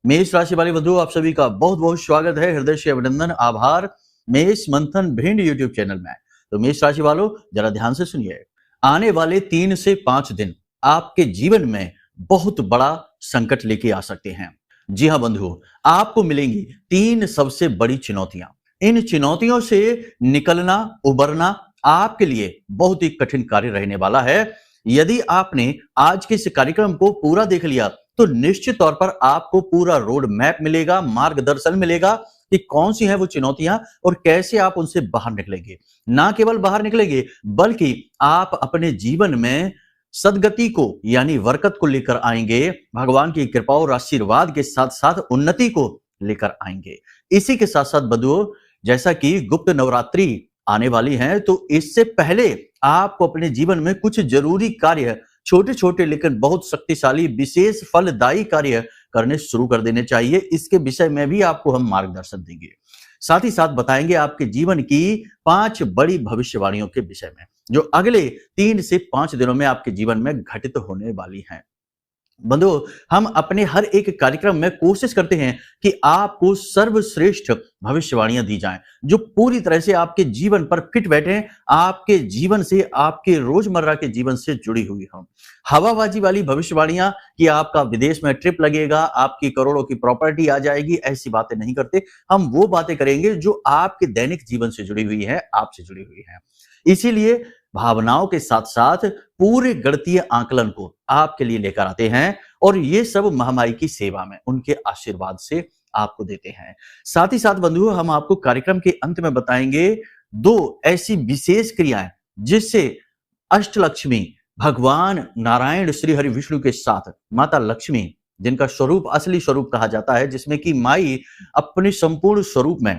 मेष राशि वाले बंधु, आप सभी का बहुत बहुत स्वागत है। हृदय से अभिनंदन, आभार मेष मंथन भिंड यूट्यूब चैनल में। तो मेष राशि वालों, जरा ध्यान से सुनिए। आने वाले 3 से 5 दिन आपके जीवन में बहुत बड़ा संकट लेके आ सकते हैं। जी हाँ बंधु, आपको मिलेंगी 3 सबसे बड़ी चुनौतियां। इन चुनौतियों से निकलना, उबरना आपके लिए बहुत ही कठिन कार्य रहने वाला है। यदि आपने आज के इस कार्यक्रम को पूरा देख लिया तो निश्चित तौर पर आपको पूरा रोड मैप मिलेगा, मार्गदर्शन मिलेगा कि कौन सी है वो चुनौतियां और कैसे आप उनसे बाहर निकलेंगे। ना केवल बाहर निकलेंगे बल्कि आप अपने जीवन में सदगति को यानी बरकत को लेकर आएंगे। भगवान की कृपा और आशीर्वाद के साथ साथ उन्नति को लेकर आएंगे। इसी के साथ साथ बंधुओं, जैसा कि गुप्त नवरात्रि आने वाली है तो इससे पहले आपको अपने जीवन में कुछ जरूरी कार्य, छोटे छोटे लेकिन बहुत शक्तिशाली, विशेष फलदायी कार्य करने शुरू कर देने चाहिए। इसके विषय में भी आपको हम मार्गदर्शन देंगे। साथ ही साथ बताएंगे आपके जीवन की 5 बड़ी भविष्यवाणियों के विषय में जो अगले 3 से 5 दिनों में आपके जीवन में घटित होने वाली हैं। बंधु, हम अपने हर एक कार्यक्रम में कोशिश करते हैं कि आपको सर्वश्रेष्ठ भविष्यवाणियां दी जाएं जो पूरी तरह से आपके जीवन पर फिट बैठे, आपके जीवन से, आपके रोजमर्रा के जीवन से जुड़ी हुई हों। हवाबाजी वाली भविष्यवाणियां कि आपका विदेश में ट्रिप लगेगा, आपकी करोड़ों की प्रॉपर्टी आ जाएगी, ऐसी बातें नहीं करते। हम वो बातें करेंगे जो आपके दैनिक जीवन से जुड़ी हुई है, आपसे जुड़ी हुई है। इसीलिए भावनाओं के साथ साथ पूरे गणितीय आंकलन को आपके लिए लेकर आते हैं और ये सब महामाई की सेवा में उनके आशीर्वाद से आपको देते हैं। साथ ही साथ बंधुओं, हम आपको कार्यक्रम के अंत में बताएंगे 2 ऐसी विशेष क्रियाएं जिससे अष्टलक्ष्मी, भगवान नारायण श्री हरि विष्णु के साथ माता लक्ष्मी, जिनका स्वरूप असली स्वरूप कहा जाता है, जिसमें कि माई अपने संपूर्ण स्वरूप में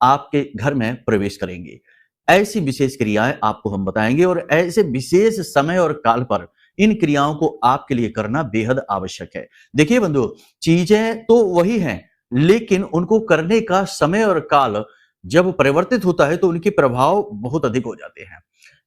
आपके घर में प्रवेश करेंगे। ऐसी विशेष क्रियाएं आपको हम बताएंगे और ऐसे विशेष समय और काल पर इन क्रियाओं को आपके लिए करना बेहद आवश्यक है। देखिए बंधु, चीजें तो वही हैं लेकिन उनको करने का समय और काल जब परिवर्तित होता है तो उनके प्रभाव बहुत अधिक हो जाते हैं।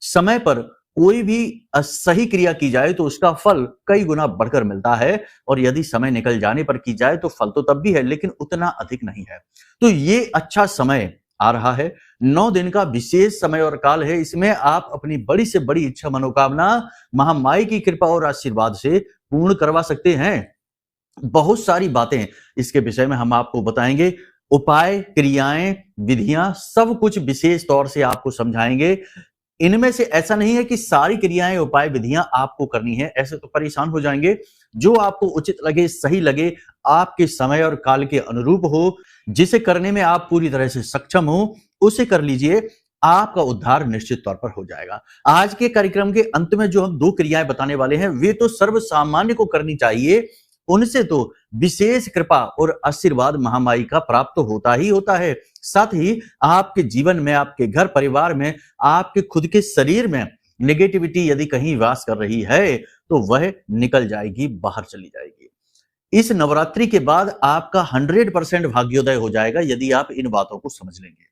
समय पर कोई भी सही क्रिया की जाए तो उसका फल कई गुना बढ़कर मिलता है और यदि समय निकल जाने पर की जाए तो फल तो तब भी है लेकिन उतना अधिक नहीं है। तो ये अच्छा समय आ रहा है, 9 दिन का विशेष समय और काल है। इसमें आप अपनी बड़ी से बड़ी इच्छा, मनोकामना महामाई की कृपा और आशीर्वाद से पूर्ण करवा सकते हैं। बहुत सारी बातें इसके विषय में हम आपको बताएंगे। उपाय, क्रियाएं, विधियां सब कुछ विशेष तौर से आपको समझाएंगे। इनमें से ऐसा नहीं है कि सारी क्रियाएं, उपाय, विधियां आपको करनी है, ऐसे तो परेशान हो जाएंगे। जो आपको उचित लगे, सही लगे, आपके समय और काल के अनुरूप हो, जिसे करने में आप पूरी तरह से सक्षम हो, उसे कर लीजिए। आपका उद्धार निश्चित तौर पर हो जाएगा। आज के कार्यक्रम के अंत में जो हम 2 क्रियाएं बताने वाले हैं वे तो सर्वसामान्य को करनी चाहिए, उनसे तो विशेष कृपा और आशीर्वाद महामाई का प्राप्त होता ही होता है। साथ ही आपके जीवन में, आपके घर परिवार में, आपके खुद के शरीर में नेगेटिविटी यदि कहीं वास कर रही है तो वह निकल जाएगी, बाहर चली जाएगी। इस नवरात्रि के बाद आपका 100% भाग्योदय हो जाएगा यदि आप इन बातों को समझ लेंगे।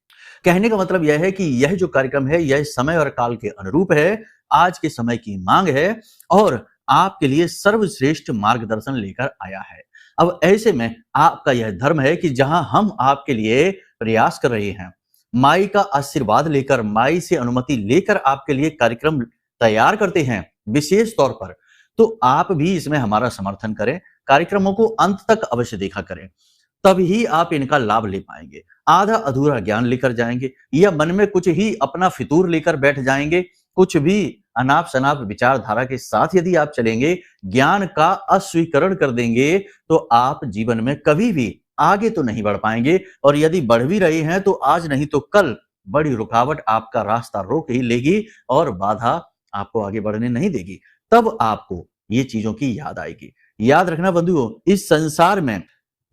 कहने का मतलब यह है कि यह जो कार्यक्रम है यह समय और काल के अनुरूप है, आज के समय की मांग है और आपके लिए सर्वश्रेष्ठ मार्गदर्शन लेकर आया है। अब ऐसे में आपका यह धर्म है कि जहां हम आपके लिए प्रयास कर रहे हैं, माई का आशीर्वाद लेकर, माई से अनुमति लेकर आपके लिए कार्यक्रम तैयार करते हैं विशेष तौर पर, तो आप भी इसमें हमारा समर्थन करें। कार्यक्रमों को अंत तक अवश्य देखा करें, तभी आप इनका लाभ ले पाएंगे। आधा अधूरा ज्ञान लेकर जाएंगे या मन में कुछ ही अपना फितूर लेकर बैठ जाएंगे, कुछ भी अनाप शनाप विचारधारा के साथ यदि आप चलेंगे, ज्ञान का अस्वीकरण कर देंगे तो आप जीवन में कभी भी आगे तो नहीं बढ़ पाएंगे और यदि बढ़ भी रहे हैं तो आज नहीं तो कल बड़ी रुकावट आपका रास्ता रोक ही लेगी और बाधा आपको आगे बढ़ने नहीं देगी। तब आपको ये चीजों की याद आएगी। याद रखना बंधुओं, इस संसार में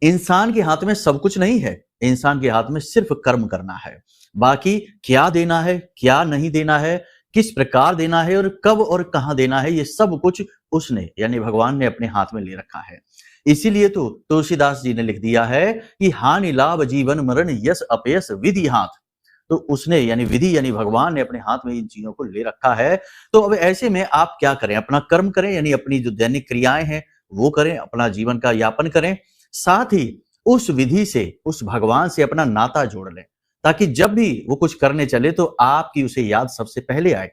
इंसान के हाथ में सब कुछ नहीं है, इंसान के हाथ में सिर्फ कर्म करना है। बाकी क्या देना है, क्या नहीं देना है, किस प्रकार देना है और कब और कहां देना है, ये सब कुछ उसने यानी भगवान ने अपने हाथ में ले रखा है। इसीलिए तो तुलसीदास जी ने लिख दिया है कि हानि लाभ जीवन मरण यश अपयश विधि हाथ। तो उसने यानी विधि यानी भगवान ने अपने हाथ में इन चीजों को ले रखा है। तो अब ऐसे में आप क्या करें, अपना कर्म करें यानी अपनी जो दैनिक क्रियाएं हैं वो करें, अपना जीवन का यापन करें। साथ ही उस विधि से, उस भगवान से अपना नाता जोड़ लें, ताकि जब भी वो कुछ करने चले तो आपकी उसे याद सबसे पहले आए।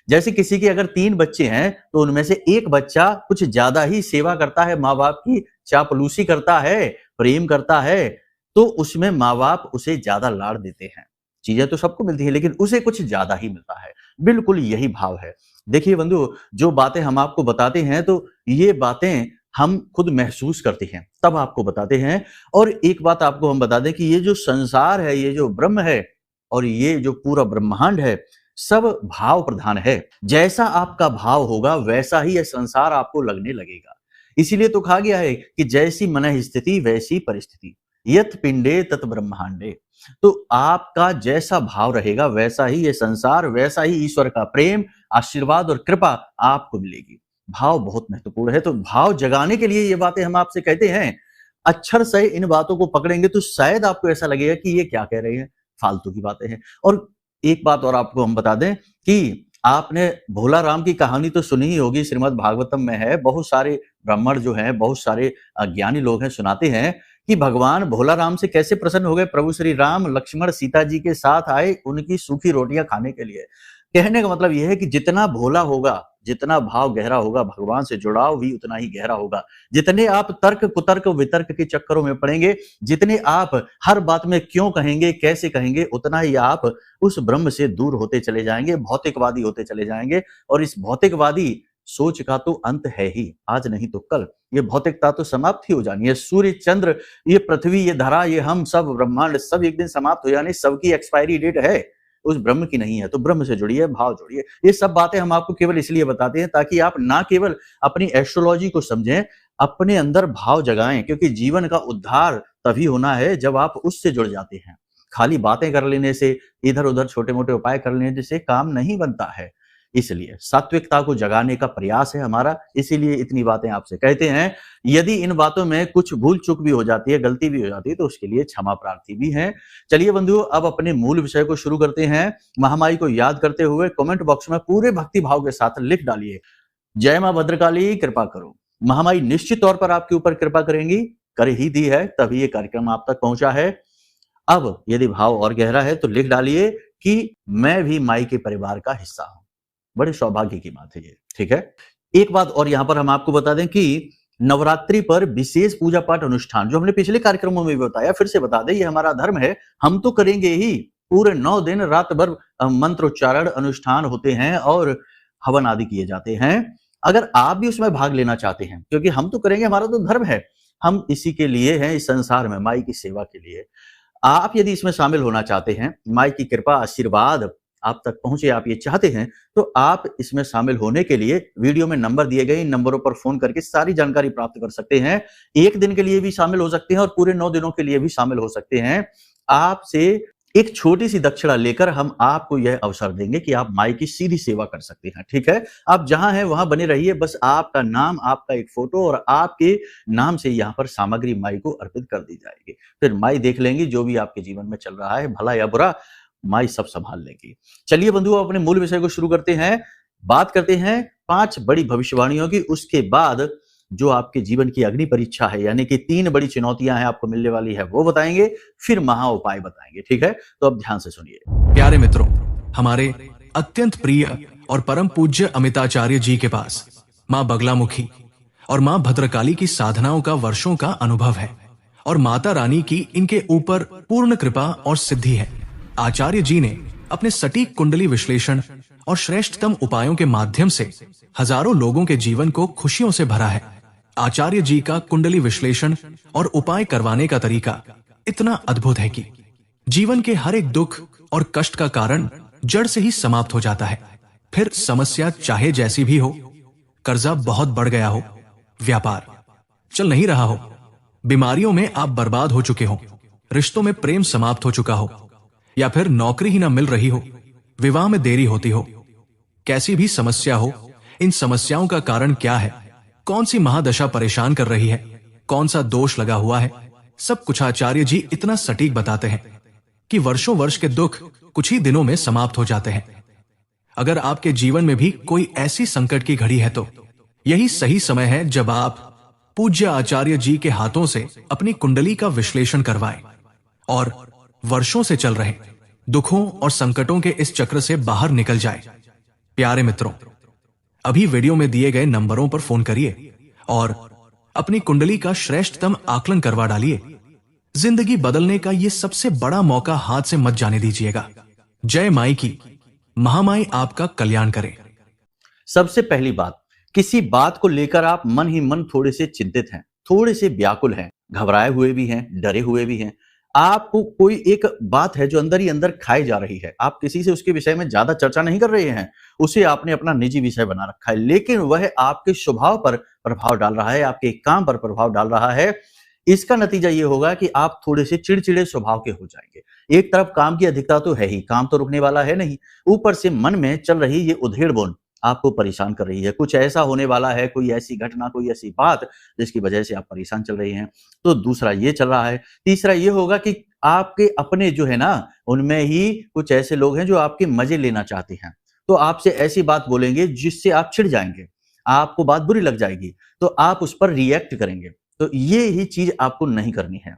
जैसे किसी के अगर 3 बच्चे हैं तो उनमें से एक बच्चा कुछ ज्यादा ही सेवा करता है, माँ बाप की चापलूसी करता है, प्रेम करता है, तो उसमें माँ बाप उसे ज्यादा लाड़ देते हैं। चीजें तो सबको मिलती है लेकिन उसे कुछ ज्यादा ही मिलता है। बिल्कुल यही भाव है। देखिए बंधु, जो बातें हम आपको बताते हैं तो ये बातें हम खुद महसूस करते हैं, तब आपको बताते हैं। और एक बात आपको हम बता दें कि ये जो संसार है, ये जो ब्रह्म है और ये जो पूरा ब्रह्मांड है, सब भाव प्रधान है। जैसा आपका भाव होगा वैसा ही यह संसार आपको लगने लगेगा। इसीलिए तो कहा गया है कि जैसी मनः स्थिति वैसी परिस्थिति, यत पिंडे तत ब्रह्मांडे। तो आपका जैसा भाव रहेगा वैसा ही ये संसार, वैसा ही ईश्वर का प्रेम, आशीर्वाद और कृपा आपको मिलेगी। भाव बहुत महत्वपूर्ण है। तो भाव जगाने के लिए ये बातें हम आपसे कहते हैं। अक्षर से इन बातों को पकड़ेंगे तो शायद आपको ऐसा लगेगा कि ये क्या कह रहे हैं, फालतू की बातें हैं। और एक बात और आपको हम बता दें कि आपने भोला राम की कहानी तो सुनी ही होगी, श्रीमद् भागवतम में है। बहुत सारे ब्राह्मण जो हैं, बहुत सारे ज्ञानी लोग हैं, सुनाते हैं कि भगवान भोला राम से कैसे प्रसन्न हो गए। प्रभु श्री राम लक्ष्मण सीता जी के साथ आए उनकी सूखी रोटियां खाने के लिए। कहने का मतलब यह है कि जितना भोला होगा, जितना भाव गहरा होगा, भगवान से जुड़ाव भी उतना ही गहरा होगा। जितने आप तर्क कुतर्क वितर्क के चक्करों में पड़ेंगे, जितने आप हर बात में क्यों कहेंगे, कैसे कहेंगे, उतना ही आप उस ब्रह्म से दूर होते चले जाएंगे, भौतिकवादी होते चले जाएंगे। और इस भौतिकवादी सोच का तो अंत है ही, आज नहीं तो कल। ये भौतिकता तो समाप्त ही हो जानी है। सूर्य, चंद्र, ये पृथ्वी, ये धरा, ये हम सब, ब्रह्मांड सब एक दिन समाप्त हो जाने। सबकी एक्सपायरी डेट है, उस ब्रह्म की नहीं है। तो ब्रह्म से जुड़िए, भाव जुड़िए। ये सब बातें हम आपको केवल इसलिए बताते हैं ताकि आप ना केवल अपनी एस्ट्रोलॉजी को समझें, अपने अंदर भाव जगाएं। क्योंकि जीवन का उद्धार तभी होना है जब आप उससे जुड़ जाते हैं। खाली बातें कर लेने से, इधर उधर छोटे मोटे उपाय कर लेने से काम नहीं बनता है। इसलिए सात्विकता को जगाने का प्रयास है हमारा, इसीलिए इतनी बातें आपसे कहते हैं। यदि इन बातों में कुछ भूल चूक भी हो जाती है, गलती भी हो जाती है, तो उसके लिए क्षमा प्रार्थी भी हैं। चलिए बंधुओं, अब अपने मूल विषय को शुरू करते हैं। महामाई को याद करते हुए कमेंट बॉक्स में पूरे भक्ति भाव के साथ लिख डालिए, जय मां भद्रकाली कृपा करो। महामाई निश्चित तौर पर आपके ऊपर कृपा करेंगी, कर ही दी है, तभी ये कार्यक्रम आप तक पहुंचा है। अब यदि भाव और गहरा है तो लिख डालिए कि मैं भी माई के परिवार का हिस्सा हूं। बड़े सौभाग्य की बात है ये, ठीक है। एक बात और यहां पर हम आपको बता दें कि नवरात्रि पर विशेष पूजा पाठ अनुष्ठान, जो हमने पिछले कार्यक्रमों में भी बताया, फिर से बता दें, ये हमारा धर्म है, हम तो करेंगे ही। पूरे 9 दिन रात भर मंत्रोच्चारण अनुष्ठान होते हैं और हवन आदि किए जाते हैं। अगर आप भी उसमें भाग लेना चाहते हैं, क्योंकि हम तो करेंगे, हमारा तो धर्म है, हम इसी के लिए हैं, इस संसार में माई की सेवा के लिए। आप यदि इसमें शामिल होना चाहते हैं, माई की कृपा आशीर्वाद आप तक पहुंचे, आप ये चाहते हैं, तो आप इसमें शामिल होने के लिए वीडियो में नंबर दिए गए, इन नंबरों पर फोन करके सारी जानकारी प्राप्त कर सकते हैं। एक दिन के लिए भी शामिल हो सकते हैं और पूरे 9 दिनों के लिए भी शामिल हो सकते हैं। आपसे एक छोटी सी दक्षिणा लेकर हम आपको यह अवसर देंगे कि आप माई की सीधी सेवा कर सकते हैं, ठीक है। आप जहां हैं वहां बने रहिए, बस आपका नाम, आपका एक फोटो और आपके नाम से यहाँ पर सामग्री माई को अर्पित कर दी जाएगी। फिर माई देख लेंगी जो भी आपके जीवन में चल रहा है, भला या बुरा, माई सब संभाल लेगी। चलिए बंधुओं, अपने मूल विषय को शुरू करते हैं। बात करते हैं 5 बड़ी भविष्यवाणियों की, उसके बाद जो आपके जीवन की अग्नि परीक्षा है, यानी कि 3 बड़ी चुनौतियां हैं आपको मिलने वाली है, वो बताएंगे, फिर महा उपाय बताएंगे, ठीक है। तो अब ध्यान से सुनिए। प्यारे मित्रों, हमारे अत्यंत प्रिय और परम पूज्य अमिताचार्य जी के पास माँ बगलामुखी और माँ भद्रकाली की साधनाओं का वर्षों का अनुभव है और माता रानी की इनके ऊपर पूर्ण कृपा और सिद्धि है। आचार्य जी ने अपने सटीक कुंडली विश्लेषण और श्रेष्ठतम उपायों के माध्यम से हजारों लोगों के जीवन को खुशियों से भरा है। आचार्य जी का कुंडली विश्लेषण और उपाय करवाने का तरीका इतना अद्भुत है कि जीवन के हर एक दुख और कष्ट का कारण जड़ से ही समाप्त हो जाता है। फिर समस्या चाहे जैसी भी हो, कर्जा बहुत बढ़ गया हो, व्यापार चल नहीं रहा हो, बीमारियों में आप बर्बाद हो चुके हो, रिश्तों में प्रेम समाप्त हो चुका हो, या फिर नौकरी ही ना मिल रही हो, विवाह में देरी होती हो, कैसी भी समस्या हो, इन समस्याओं का कारण क्या है, कौन सी महादशा परेशान कर रही है, कौन सा दोष लगा हुआ है, सब कुछ आचार्य जी इतना सटीक बताते हैं कि वर्षों वर्ष के दुख कुछ ही दिनों में समाप्त हो जाते हैं। अगर आपके जीवन में भी कोई ऐसी संकट की घड़ी है तो यही सही समय है जब आप पूज्य आचार्य जी के हाथों से अपनी कुंडली का विश्लेषण करवाएं और वर्षों से चल रहे दुखों और संकटों के इस चक्र से बाहर निकल जाए। प्यारे मित्रों, अभी वीडियो में दिए गए नंबरों पर फोन करिए और अपनी कुंडली का श्रेष्ठतम आकलन करवा डालिए। जिंदगी बदलने का यह सबसे बड़ा मौका हाथ से मत जाने दीजिएगा। जय माई की, महामाई आपका कल्याण करे। सबसे पहली बात, किसी बात को लेकर आप मन ही मन थोड़े से चिंतित हैं, थोड़े से व्याकुल हैं, घबराए हुए भी हैं, डरे हुए भी हैं। आपको कोई एक बात है जो अंदर ही अंदर खाई जा रही है। आप किसी से उसके विषय में ज्यादा चर्चा नहीं कर रहे हैं, उसे आपने अपना निजी विषय बना रखा है, लेकिन वह आपके स्वभाव पर प्रभाव डाल रहा है, आपके काम पर प्रभाव डाल रहा है। इसका नतीजा ये होगा कि आप थोड़े से चिड़चिड़े स्वभाव के हो जाएंगे। एक तरफ काम की अधिकता तो है ही, काम तो रुकने वाला है नहीं, ऊपर से मन में चल रही ये उधेड़-बुन आपको परेशान कर रही है। कुछ ऐसा होने वाला है, कोई ऐसी घटना, कोई ऐसी बात जिसकी वजह से आप परेशान चल रहे हैं। तो दूसरा ये चल रहा है। तीसरा ये होगा कि आपके अपने जो है ना, उनमें ही कुछ ऐसे लोग हैं जो आपके मजे लेना चाहते हैं। तो आपसे ऐसी बात बोलेंगे जिससे आप चिढ़ जाएंगे, आपको बात बुरी लग जाएगी, तो आप उस पर रिएक्ट करेंगे। तो ये ही चीज आपको नहीं करनी है।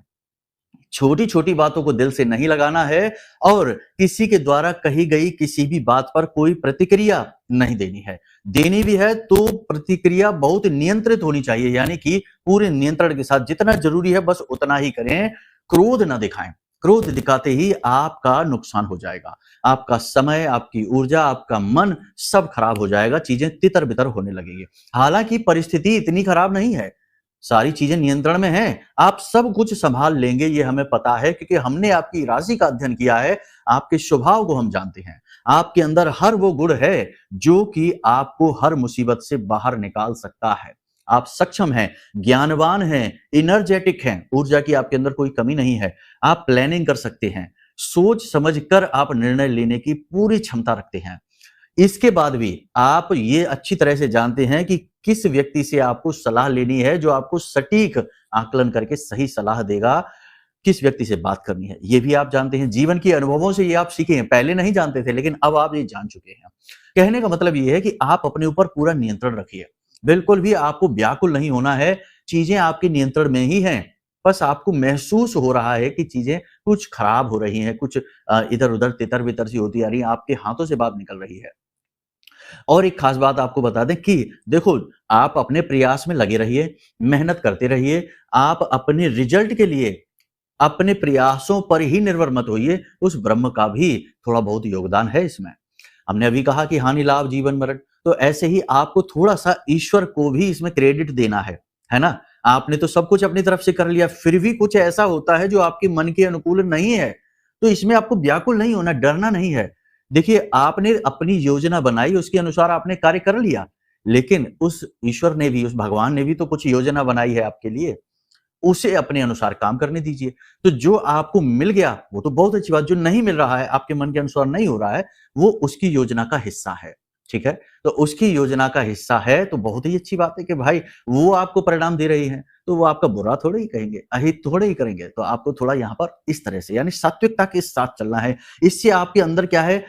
छोटी छोटी बातों को दिल से नहीं लगाना है और किसी के द्वारा कही गई किसी भी बात पर कोई प्रतिक्रिया नहीं देनी है। देनी भी है तो प्रतिक्रिया बहुत नियंत्रित होनी चाहिए, यानी कि पूरे नियंत्रण के साथ। जितना जरूरी है बस उतना ही करें, क्रोध ना दिखाएं। क्रोध दिखाते ही आपका नुकसान हो जाएगा, आपका समय, आपकी ऊर्जा, आपका मन सब खराब हो जाएगा, चीजें तितर बितर होने लगेंगी। हालांकि परिस्थिति इतनी खराब नहीं है, सारी चीजें नियंत्रण में हैं, आप सब कुछ संभाल लेंगे, ये हमें पता है, क्योंकि हमने आपकी राशि का अध्ययन किया है, आपके स्वभाव को हम जानते हैं। आपके अंदर हर वो गुण है जो कि आपको हर मुसीबत से बाहर निकाल सकता है। आप सक्षम हैं, ज्ञानवान हैं, एनर्जेटिक हैं, ऊर्जा की आपके अंदर कोई कमी नहीं है। आप प्लानिंग कर सकते हैं, सोच समझकर आप निर्णय लेने की पूरी क्षमता रखते हैं। इसके बाद भी आप ये अच्छी तरह से जानते हैं कि किस व्यक्ति से आपको सलाह लेनी है, जो आपको सटीक आकलन करके सही सलाह देगा, किस व्यक्ति से बात करनी है, ये भी आप जानते हैं। जीवन के अनुभवों से ये आप सीखे हैं, पहले नहीं जानते थे, लेकिन अब आप ये जान चुके हैं। कहने का मतलब ये है कि आप अपने ऊपर पूरा नियंत्रण रखिए, बिल्कुल भी आपको व्याकुल नहीं होना है, चीजें आपके नियंत्रण में ही हैं। बस आपको महसूस हो रहा है कि चीजें कुछ खराब हो रही हैं, कुछ इधर उधर तितर बितर सी होती आ रही है, आपके हाथों से बात निकल रही है। और एक खास बात आपको बता दें कि देखो, आप अपने प्रयास में लगे रहिए, मेहनत करते रहिए, आप अपने रिजल्ट के लिए अपने प्रयासों पर ही निर्भर मत होइए, उस ब्रह्म का भी थोड़ा बहुत योगदान है इसमें। हमने अभी कहा कि हानि लाभ जीवन मरण, तो ऐसे ही आपको थोड़ा सा ईश्वर को भी इसमें क्रेडिट देना है ना? आपने तो सब कुछ अपनी तरफ से कर लिया, फिर भी कुछ ऐसा होता है जो आपके मन के अनुकूल नहीं है, तो इसमें आपको व्याकुल नहीं होना, डरना नहीं है। देखिए, आपने अपनी योजना बनाई, उसके अनुसार आपने कार्य कर लिया, लेकिन उस ईश्वर ने भी, उस भगवान ने भी तो कुछ योजना बनाई है आपके लिए, उसे अपने अनुसार काम करने दीजिए। तो जो आपको मिल गया वो तो बहुत अच्छी बात, जो नहीं मिल रहा है, आपके मन के अनुसार नहीं हो रहा है, वो उसकी योजना का हिस्सा है, ठीक है? तो उसकी योजना का हिस्सा है तो बहुत ही अच्छी बात है कि भाई वो आपको परिणाम दे रही है, तो वो आपका बुरा थोड़े ही कहेंगे, अहित थोड़े ही करेंगे। तो आपको थोड़ा यहाँ पर इस तरह से, यानी सात्विकता के साथ चलना है। इससे आपके अंदर क्या है,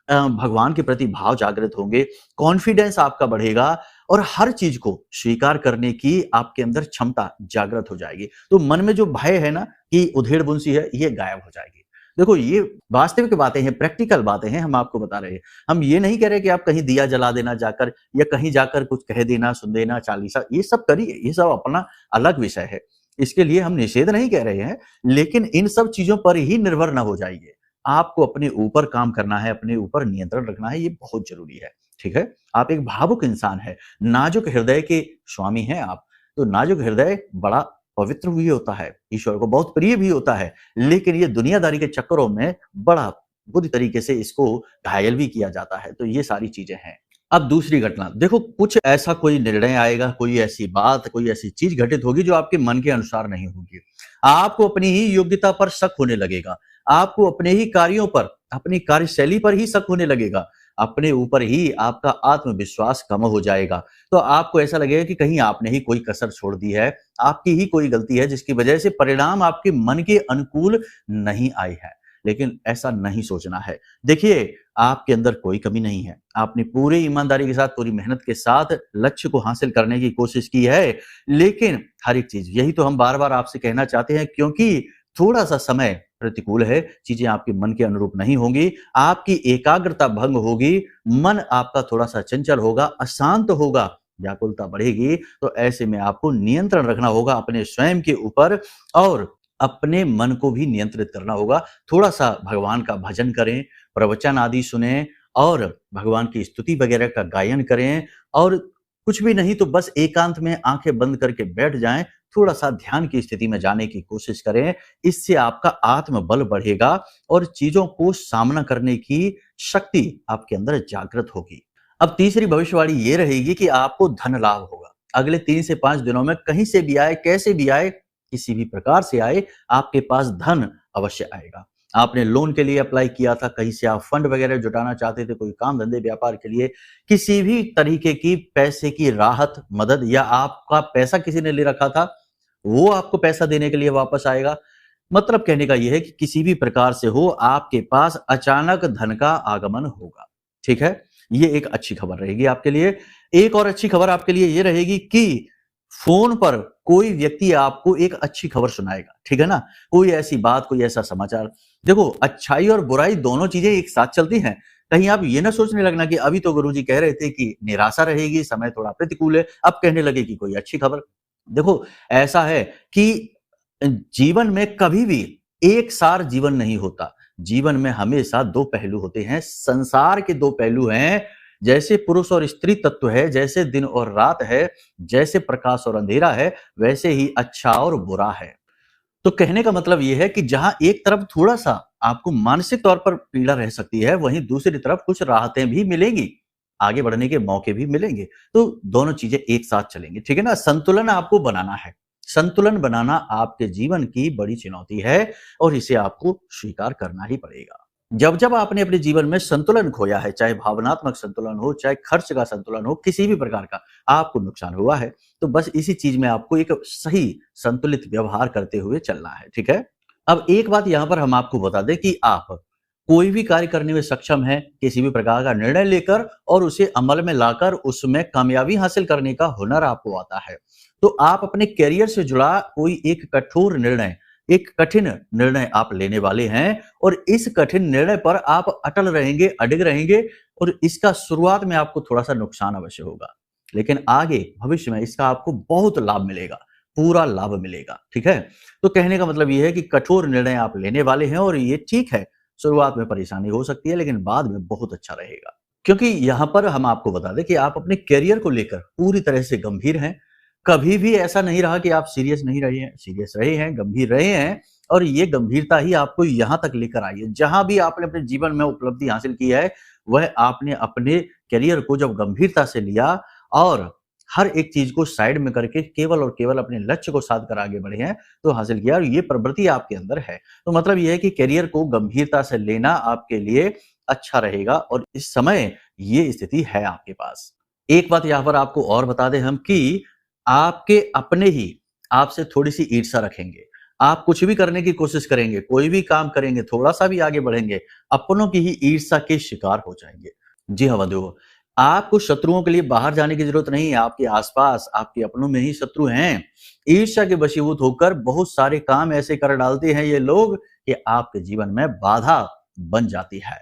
भगवान के प्रति भाव जागृत होंगे, कॉन्फिडेंस आपका बढ़ेगा और हर चीज को स्वीकार करने की आपके अंदर क्षमता जागृत हो जाएगी। तो मन में जो भय है ना कि उधेड़ बुन सी है, ये गायब हो जाएगी। देखो, ये वास्तविक बातें हैं, प्रैक्टिकल बातें हैं, हम आपको बता रहे हैं। हम ये नहीं कह रहे कि आप कहीं दिया जला देना जाकर, या कहीं जाकर कुछ कह देना, सुन देना, चालीसा, ये सब करिए, ये सब अपना अलग विषय है। इसके लिए हम निषेध नहीं कह रहे हैं, लेकिन इन सब चीजों पर ही निर्भर ना हो जाइए। आपको अपने ऊपर काम करना है, अपने ऊपर नियंत्रण रखना है, ये बहुत जरूरी है, ठीक है? आप एक भावुक इंसान है, नाजुक हृदय के स्वामी हैं आप। तो नाजुक हृदय बड़ा पवित्र भी होता है, ईश्वर को बहुत प्रिय भी होता है, लेकिन ये दुनियादारी के चक्करों में बड़ा बुरी तरीके से इसको घायल भी किया जाता है। तो ये सारी चीजें हैं। अब दूसरी घटना देखो, कुछ ऐसा कोई निर्णय आएगा, कोई ऐसी बात, कोई ऐसी चीज घटित होगी जो आपके मन के अनुसार नहीं होगी। आपको अपनी ही योग्यता पर शक होने लगेगा, आपको अपने ही कार्यों पर, अपनी कार्यशैली पर ही शक होने लगेगा, अपने ऊपर ही आपका आत्मविश्वास कम हो जाएगा। तो आपको ऐसा लगेगा कि कहीं आपने ही कोई कसर छोड़ दी है, आपकी ही कोई गलती है जिसकी वजह से परिणाम आपके मन के अनुकूल नहीं आए हैं। लेकिन ऐसा नहीं सोचना है। देखिए, आपके अंदर कोई कमी नहीं है। आपने पूरी ईमानदारी के साथ, पूरी मेहनत के साथ लक्ष्य को हासिल करने की कोशिश की है, लेकिन हर एक चीज़, यही तो हम बार-बार आपसे कहना चाहते हैं, क्योंकि थोड़ा-सा समय प्रतिकूल है, चीज़ें आपके मन के अनुरूप नहीं होंगी, आपकी एकाग्रता भंग होगी, मन आपका थोड़ा-सा चंचल होगा, अशांत होगा, व्याकुलता बढ़ेगी, तो ऐसे में आपको नियंत्रण रखना होगा अपने स्वयं के ऊपर और अपने मन को भी नियंत्रित करना होगा। थोड़ा-सा भगवान का भजन करें, प्रवचन आदि सुनें और भगवान की स्तुति वगैरह का गायन करें और कुछ भी नहीं तो बस एकांत में आँखें बंद करके बैठ जाएँ, थोड़ा-सा ध्यान की स्थिति में जाने की कोशिश करें। इससे आपका आत्मबल बढ़ेगा और चीज़ों को सामना करने की शक्ति आपके अंदर जागृत होगी। अब तीसरी भविष्यवाणी ये रहेगी कि आपको धन लाभ होगा। अगले 3 से 5 दिनों में कहीं से भी आए, कैसे भी आए, किसी भी प्रकार से आए, आपके पास धन अवश्य आएगा। आपने लोन के लिए अप्लाई किया था, कहीं से आप फंड वगैरह जुटाना चाहते थे, कोई काम धंधे व्यापार के लिए, किसी भी तरीके की पैसे की राहत, मदद या आपका पैसा किसी ने ले रखा था, वो आपको पैसा देने के लिए वापस आएगा। मतलब कहने का ये है कि किसी भी प्रकार से हो, आपके पास अचानक धन का आगमन होगा। ठीक है? ये एक अच्छी खबर रहेगी आपके लिए। एक और अच्छी खबर आपके लिए ये रहेगी कि फ़ोन पर कोई व्यक्ति आपको एक अच्छी खबर सुनाएगा, ठीक है ना? कोई ऐसी बात, कोई ऐसा समाचार। देखो, अच्छाई और बुराई दोनों चीज़ें एक साथ चलती हैं। कहीं आप ये ना सोचने लगना कि अभी तो गुरुजी कह रहे थे कि निराशा रहेगी, समय थोड़ा प्रतिकूल है, अब कहने लगे कि कोई अच्छी खबर। देखो, ऐसा है कि जीवन में कभी भी एक सार जीवन नहीं होता। जीवन में हमेशा 2 पहलू होते हैं। संसार के 2 पहलू हैं, जैसे पुरुष और स्त्री तत्व है, जैसे दिन और रात है, जैसे प्रकाश और अंधेरा है, वैसे ही अच्छा और बुरा है। तो कहने का मतलब ये है कि जहाँ एक तरफ थोड़ा-सा आपको मानसिक तौर पर पीड़ा रह सकती है, वहीं दूसरी तरफ कुछ राहतें भी मिलेंगी, आगे बढ़ने के मौके भी मिलेंगे। तो दोनों चीज़ें एक साथ चलेंगी, ठीक है ना? संतुलन आपको बनाना है। संतुलन बनाना आपके जीवन की बड़ी चुनौती है और इसे आपको स्वीकार करना ही पड़ेगा। जब-जब आपने अपने जीवन में संतुलन खोया है, चाहे भावनात्मक संतुलन हो, चाहे खर्च का संतुलन हो, किसी भी प्रकार का आपको नुकसान हुआ है, तो बस इसी चीज़ में आपको एक सही संतुलित व्यवहार करते हुए चलना है, ठीक है? अब एक बात यहाँ पर हम आपको बता दें कि आप कोई भी कार्य करने में सक्षम हैं, किसी भी प्रकार का निर्णय लेकर और उसे अमल में लाकर उसमें कामयाबी हासिल करने का हुनर आपको आता है। तो आप अपने करियर से जुड़ा कोई एक कठोर निर्णय, एक कठिन निर्णय आप लेने वाले हैं और इस कठिन निर्णय पर आप अटल रहेंगे, अडिग रहेंगे और इसका शुरुआत में आपको थोड़ा-सा नुकसान अवश्य होगा। लेकिन आगे भविष्य में इसका आपको बहुत लाभ मिलेगा, पूरा लाभ मिलेगा, ठीक है? तो कहने का मतलब ये है कि कठोर निर्णय आप लेने वाले हैं और ये ठीक है, शुरुआत में परेशानी हो सकती है लेकिन बाद में बहुत अच्छा रहेगा। क्योंकि यहाँ पर हम आपको बता दें कि आप अपने करियर को लेकर पूरी तरह से गंभीर हैं। कभी भी ऐसा नहीं रहा कि आप सीरियस नहीं रहे हैं, सीरियस रहे हैं, गंभीर रहे हैं और ये गंभीरता ही आपको यहाँ तक लेकर आई है। जहाँ भी आपने अपने जीवन में उपलब्धि हासिल की है, वह आपने अपने करियर को जब गंभीरता से लिया और हर एक चीज़ को साइड में करके केवल और केवल अपने लक्ष्य को साध कर आगे बढ़े हैं, तो हासिल किया और ये प्रवृत्ति आपके अंदर है। तो मतलब ये है कि करियर को गंभीरता से लेना आपके लिए अच्छा रहेगा और इस समय ये स्थिति है आपके पास। एक बात यहाँ पर आपको और बता दें हम कि आपके अपने ही आपसे थोड़ी-सी ईर्ष्या रखेंगे। आप कुछ भी करने की कोशिश करेंगे, कोई भी काम करेंगे, थोड़ा-सा भी आगे बढ़ेंगे, अपनों की ही ईर्ष्या के शिकार हो जाएँगे। जी हाँ, बंधुओं, आपको शत्रुओं के लिए बाहर जाने की ज़रूरत नहीं है, आपके आस-पास, आपके अपनों में ही शत्रु हैं। ईर्ष्या के वशीभूत होकर बहुत सारे काम ऐसे कर डालते हैं ये लोग कि आपके जीवन में बाधा बन जाती है।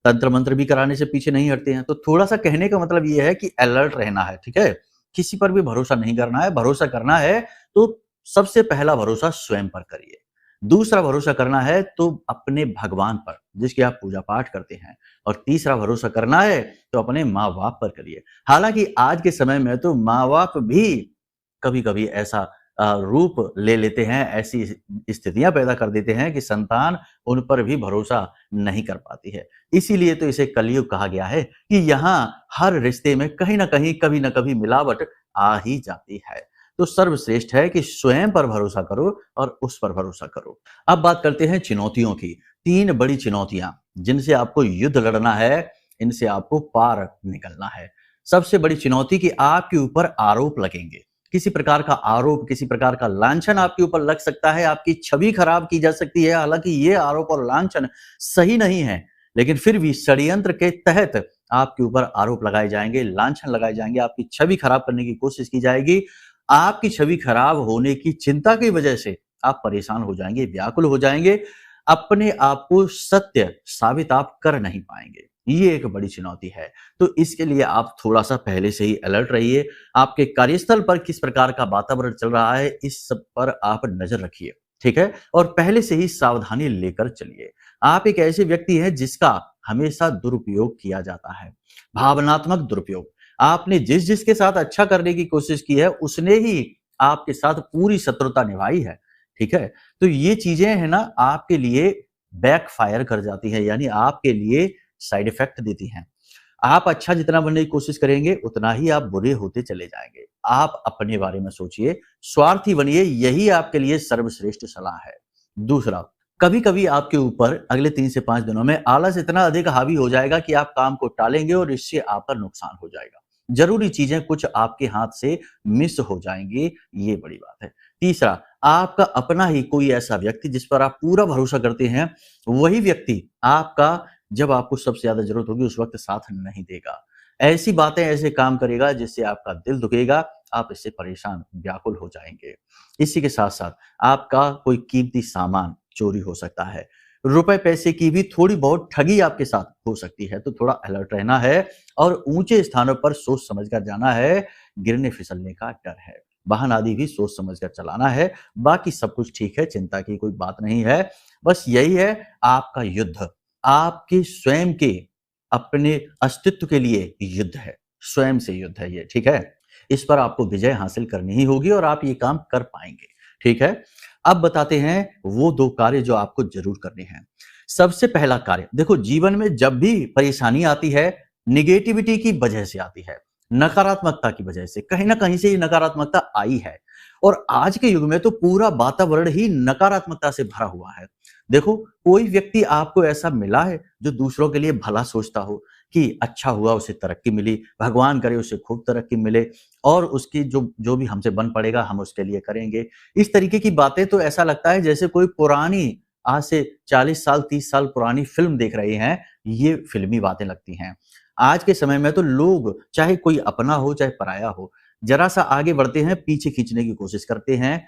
तंत्र मंत्र भी कराने से पीछे नहीं हटते हैं। तो थोड़ा-सा कहने का मतलब ये है कि अलर्ट रहना है, ठीक है? किसी पर भी भरोसा नहीं करना है, भरोसा करना है तो सबसे पहला भरोसा स्वयं पर करिए। दूसरा भरोसा करना है तो अपने भगवान पर, जिसकी आप पूजा-पाठ करते हैं और तीसरा भरोसा करना है तो अपने माँ-बाप पर करिए। हालाँकि आज के समय में तो माँ-बाप भी कभी-कभी ऐसा रूप ले लेते हैं, ऐसी स्थितियाँ पैदा कर देते हैं कि संतान उन पर भी भरोसा नहीं कर पाती है। इसीलिए तो इसे कलयुग कहा गया है कि यहाँ हर रिश्ते में कहीं न कहीं, कभी न कभी मिलावट आ ही जाती है। तो सर्वश्रेष्ठ है कि स्वयं पर भरोसा करो और उस पर भरोसा करो। अब बात करते हैं चुनौतियों की। 3 बड़ी चुनौतियाँ जिनसे आपको युद्ध लड़ना है, इनसे आपको पार निकलना है। सबसे बड़ी चुनौती कि आपके ऊपर आरोप लगेंगे किसी प्रकार का आरोप, किसी प्रकार का लांछन आपके ऊपर लग सकता है, आपकी छवि खराब की जा सकती है। हालांकि ये आरोप और लांछन सही नहीं है, लेकिन फिर भी षड्यंत्र के तहत आपके ऊपर आरोप लगाए जाएंगे, लांछन लगाए जाएंगे, आपकी छवि खराब करने की कोशिश की जाएगी। आपकी छवि खराब होने की चिंता की वजह से आप परेशान हो जाएंगे, व्याकुल हो जाएंगे, अपने आप को सत्य साबित आप कर नहीं पाएंगे। ये एक बड़ी चुनौती है। तो इसके लिए आप थोड़ा-सा पहले से ही अलर्ट रहिए। आपके कार्यस्थल पर किस प्रकार का वातावरण चल रहा है, इस सब पर आप नज़र रखिए, ठीक है? और पहले से ही सावधानी लेकर चलिए। आप एक ऐसे व्यक्ति हैं जिसका हमेशा दुरुपयोग किया जाता है, भावनात्मक दुरुपयोग। आपने जिसके साथ अच्छा करने की कोशिश की है, उसने ही आपके साथ पूरी शत्रुता निभाई है, ठीक है? तो ये चीज़ें हैं ना आपके लिए बैकफायर कर जाती है, यानी आपके लिए साइड इफेक्ट देती हैं। आप अच्छा जितना बनने की कोशिश करेंगे, उतना ही आप बुरे होते चले जाएँगे। आप अपने बारे में सोचिए, स्वार्थी बनिए, यही आपके लिए सर्वश्रेष्ठ सलाह है। दूसरा, कभी-कभी आपके ऊपर अगले 3 से 5 दिनों में आलस इतना अधिक हावी हो जाएगा कि आप काम को टालेंगे और इससे आपका नुकसान हो जाएगा। ज़रूरी चीज़ें कुछ आपके हाथ से मिस हो जाएँगी, ये बड़ी बात है। तीसरा, आपका अपना ही कोई ऐसा व्यक्ति जिस पर आप पूरा भरोसा करते हैं, वही व्यक्ति आपका जब आपको सबसे ज़्यादा ज़रूरत होगी उस वक़्त साथ नहीं देगा। ऐसी बातें, ऐसे काम करेगा जिससे आपका दिल दुखेगा, आप इससे परेशान, व्याकुल हो जाएँगे। इसी के साथ-साथ आपका कोई कीमती सामान चोरी हो सकता है। रुपए पैसे की भी थोड़ी बहुत ठगी आपके साथ हो सकती है, तो थोड़ा अलर्ट रहना है और ऊँचे स्थानों पर सोच समझ कर जाना है, गिरने फिसलने का डर है। वाहन आदि भी सोच समझ कर चलाना है, बाकी सब कुछ ठीक है, चिंता की कोई बात नहीं है। बस यही है आपका युद्ध, आपके स्वयं के अपने अस्तित्व के लिए युद्ध है, स्वयं से युद्ध है ये, ठीक है? इस पर आपको विजय हासिल करनी ही होगी और आप ये काम कर पाएँगे, ठीक है? अब बताते हैं वो 2 कार्य जो आपको ज़रूर करने हैं। सबसे पहला कार्य, देखो जीवन में जब भी परेशानी आती है, नेगेटिविटी की वजह से आती है, नकारात्मकता की वजह से, कहीं न कहीं से ये नकारात्मकता आई है और आज के युग में तो पूरा वातावरण ही नकारात्मकता से भरा हुआ है। देखो, कोई व्यक्ति आपको ऐसा मिला है जो दूसरों के लिए भला सोचता हो कि अच्छा हुआ उसे तरक्की मिली, भगवान करे उसे खूब तरक्की मिले और उसकी जो जो भी हमसे बन पड़ेगा हम उसके लिए करेंगे। इस तरीके की बातें तो ऐसा लगता है जैसे कोई पुरानी, आज से 40 साल 30 साल पुरानी फ़िल्म देख रहे हैं, ये फ़िल्मी बातें लगती हैं। आज के समय में तो लोग चाहे कोई अपना हो चाहे पराया हो, ज़रा-सा आगे बढ़ते हैं, पीछे खींचने की कोशिश करते हैं,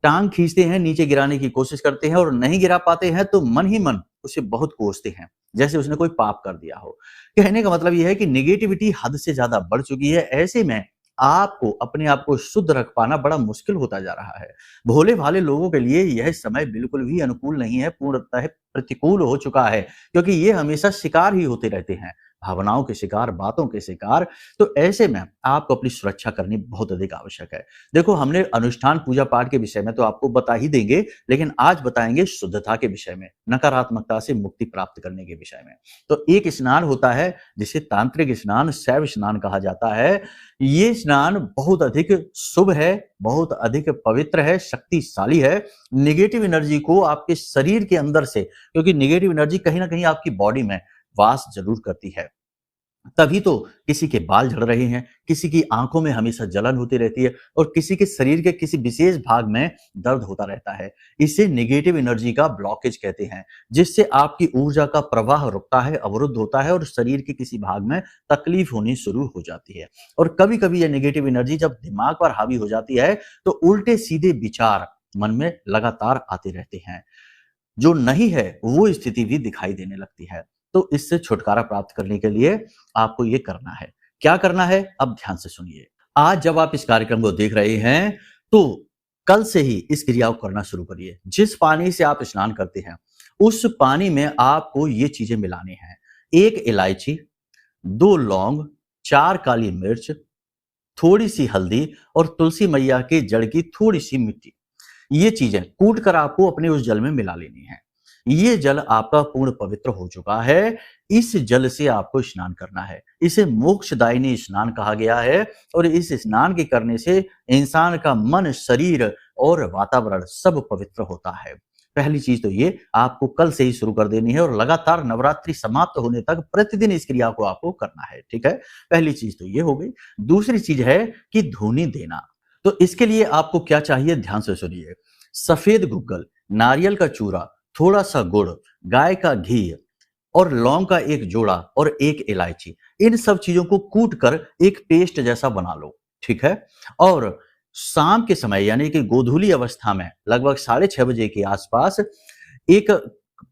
टाँग खींचते हैं, नीचे गिराने की कोशिश करते हैं और नहीं गिरा पाते हैं तो मन ही मन उसे बहुत कोसते हैं, जैसे उसने कोई पाप कर दिया हो। कहने का मतलब ये है कि नेगेटिविटी हद से ज़्यादा बढ़ चुकी है, ऐसे में आपको अपने आप को शुद्ध रख पाना बड़ा मुश्किल होता जा रहा है। भोले-भाले लोगों के लिए यह समय बिल्कुल भी अनुकूल नहीं है, पूर्णतः प्रतिकूल हो चुका है, क्योंकि ये हमेशा शिकार ही होते रहते हैं, भावनाओं के शिकार, बातों के शिकार। तो ऐसे में आपको अपनी सुरक्षा करनी बहुत अधिक आवश्यक है। देखो, हमने अनुष्ठान पूजा-पाठ के विषय में तो आपको बता ही देंगे, लेकिन आज बताएँगे शुद्धता के विषय में, नकारात्मकता से मुक्ति प्राप्त करने के विषय में। तो एक स्नान होता है जिसे तांत्रिक स्नान, शैव स्नान कहा जाता है। ये स्नान बहुत अधिक शुभ है, बहुत अधिक पवित्र है, शक्तिशाली है। नेगेटिव एनर्जी को आपके शरीर के अंदर से, क्योंकि नेगेटिव एनर्जी कहीं न कहीं आपकी बॉडी में वास ज़रूर करती है। तभी तो किसी के बाल झड़ रहे हैं, किसी की आँखों में हमेशा जलन होती रहती है और किसी के शरीर के किसी विशेष भाग में दर्द होता रहता है। इसे नेगेटिव एनर्जी का ब्लॉकेज कहते हैं, जिससे आपकी ऊर्जा का प्रवाह रुकता है, अवरुद्ध होता है और शरीर के किसी भाग में तकलीफ होनी शुरू हो जाती है। और कभी-कभी ये नेगेटिव एनर्जी जब दिमाग पर हावी हो जाती है, तो उल्टे-सीधे विचार मन में लगातार आते रहते हैं। जो नहीं है, वो स्थिति भी दिखाई देने लगती है। तो इससे छुटकारा प्राप्त करने के लिए आपको ये करना है। क्या करना है? अब ध्यान से सुनिए। आज जब आप इस कार्यक्रम को देख रहे हैं, तो कल से ही इस क्रिया को करना शुरू करिए। जिस पानी से आप स्नान करते हैं, उस पानी में आपको ये चीज़ें मिलानी हैं। 1 इलायची, 2 लौंग, 4 काली मिर्च, थोड़ी-सी हल्दी और तुलसी मैया के जड़ की थोड़ी-सी मिट्टी। ये चीज़ें कूट कर आपको अपने उस जल में मिला लेनी है। ये जल आपका पूर्ण पवित्र हो चुका है। इस जल से आपको स्नान करना है। इसे मोक्षदायिनी स्नान कहा गया है और इस स्नान के करने से इंसान का मन, शरीर और वातावरण सब पवित्र होता है। पहली चीज तो ये आपको कल से ही शुरू कर देनी है और लगातार नवरात्रि समाप्त होने तक प्रतिदिन इस क्रिया को आपको करना है, ठीक है? पहली चीज तो ये हो गई। दूसरी चीज है कि धूनी देना। तो इसके लिए आपको क्या चाहिए, ध्यान से सुनिए। सफेद गुग्गल, नारियल का चूरा, थोड़ा सा गुड़, गाय का घी और लौंग का एक जोड़ा और एक इलायची, इन सब चीजों को कूट कर एक पेस्ट जैसा बना लो, ठीक है। और शाम के समय यानी कि गोधूली अवस्था में लगभग 6:30 बजे के आसपास एक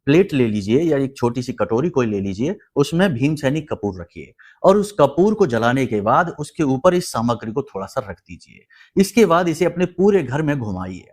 प्लेट ले लीजिए या एक छोटी सी कटोरी कोई ले लीजिए, उसमें भीमसेनी कपूर रखिए और उस कपूर को जलाने के बाद उसके ऊपर इस सामग्री को थोड़ा सा रख दीजिए। इसके बाद इसे अपने पूरे घर में घुमाइए।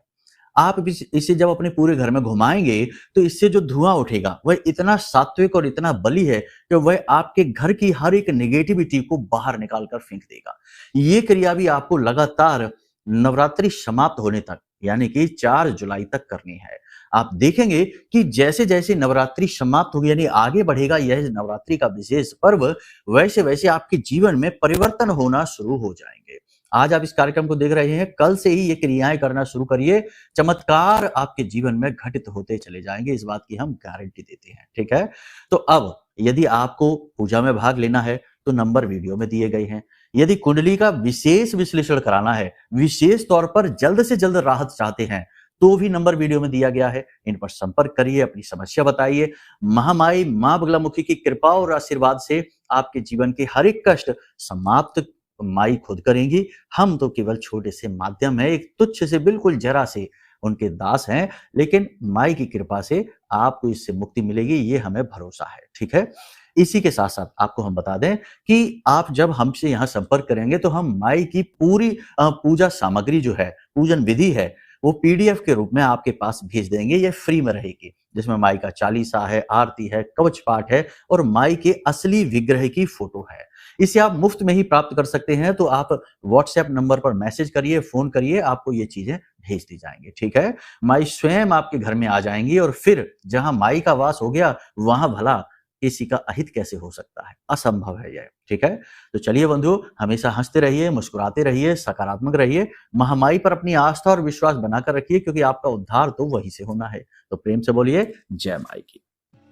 आप इसे जब अपने पूरे घर में घुमाएंगे तो इससे जो धुआं उठेगा वह इतना सात्विक और इतना बली है कि वह आपके घर की हर एक नेगेटिविटी को बाहर निकाल कर फेंक देगा। ये क्रिया भी आपको लगातार नवरात्रि समाप्त होने तक यानी कि 4 जुलाई तक करनी है। आप देखेंगे कि जैसे जैसे नवरात्रि समाप्त होगी यानी आगे बढ़ेगा यह नवरात्रि का विशेष पर्व, वैसे वैसे आपके जीवन में परिवर्तन होना शुरू हो जाएंगे। आज आप इस कार्यक्रम को देख रहे हैं, कल से ही ये क्रियाएं करना शुरू करिए, चमत्कार आपके जीवन में घटित होते चले जाएंगे, इस बात की हम गारंटी देते हैं, ठीक है। तो अब यदि आपको पूजा में भाग लेना है तो नंबर वीडियो में दिए गए हैं। यदि कुंडली का विशेष विश्लेषण कराना है, विशेष तौर पर जल्द से जल्द राहत चाहते हैं, तो भी नंबर वीडियो में दिया गया है। इन पर संपर्क करिए, अपनी समस्या बताइए। महामाई मां बगलामुखी की कृपा और आशीर्वाद से आपके जीवन के हर एक कष्ट समाप्त माई खुद करेंगी। हम तो केवल छोटे से माध्यम है, एक तुच्छ से बिल्कुल जरा से उनके दास हैं, लेकिन माई की कृपा से आपको इससे मुक्ति मिलेगी, ये हमें भरोसा है, ठीक है। इसी के साथ साथ आपको हम बता दें कि आप जब हमसे यहाँ संपर्क करेंगे तो हम माई की पूरी पूजा सामग्री जो है, पूजन विधि है, वो पीडीएफ के रूप में आपके पास भेज देंगे। ये फ्री में रहेगी, जिसमें माई का चालीसा है, आरती है, कवच पाठ है और माई के असली विग्रह की फोटो है। इसे आप मुफ्त में ही प्राप्त कर सकते हैं, तो आप व्हाट्सएप नंबर पर मैसेज करिए, फोन करिए, आपको ये चीजें भेज दी जाएंगी, ठीक है। माई स्वयं आपके घर में आ जाएंगी और फिर जहां माई का वास हो गया वहां भला किसी का अहित कैसे हो सकता है, असंभव है यह, ठीक है। तो चलिए बंधुओं, हमेशा हंसते रहिए, मुस्कुराते रहिए, सकारात्मक रहिए, महामाई पर अपनी आस्था और विश्वास बनाकर रखिए, क्योंकि आपका उद्धार तो वहीं से होना है। तो प्रेम से बोलिए जय माई की।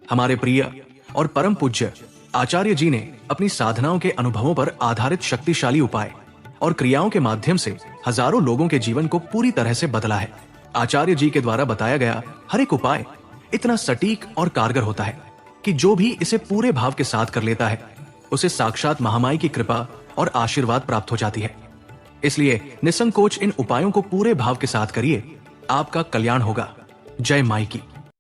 हमारे प्रिय और परम पूज्य आचार्य जी ने अपनी साधनाओं के अनुभवों पर आधारित शक्तिशाली उपाय और क्रियाओं के माध्यम से हजारों लोगों के जीवन को पूरी तरह से बदला है। आचार्य जी के द्वारा बताया गया हर एक उपाय इतना सटीक और कारगर होता है कि जो भी इसे पूरे भाव के साथ कर लेता है, उसे साक्षात महामाई की कृपा और आशीर्वाद प्राप्त हो जाती है। इसलिए निसंकोच इन उपायों को पूरे भाव के साथ करिए, आपका कल्याण होगा। जय माई की।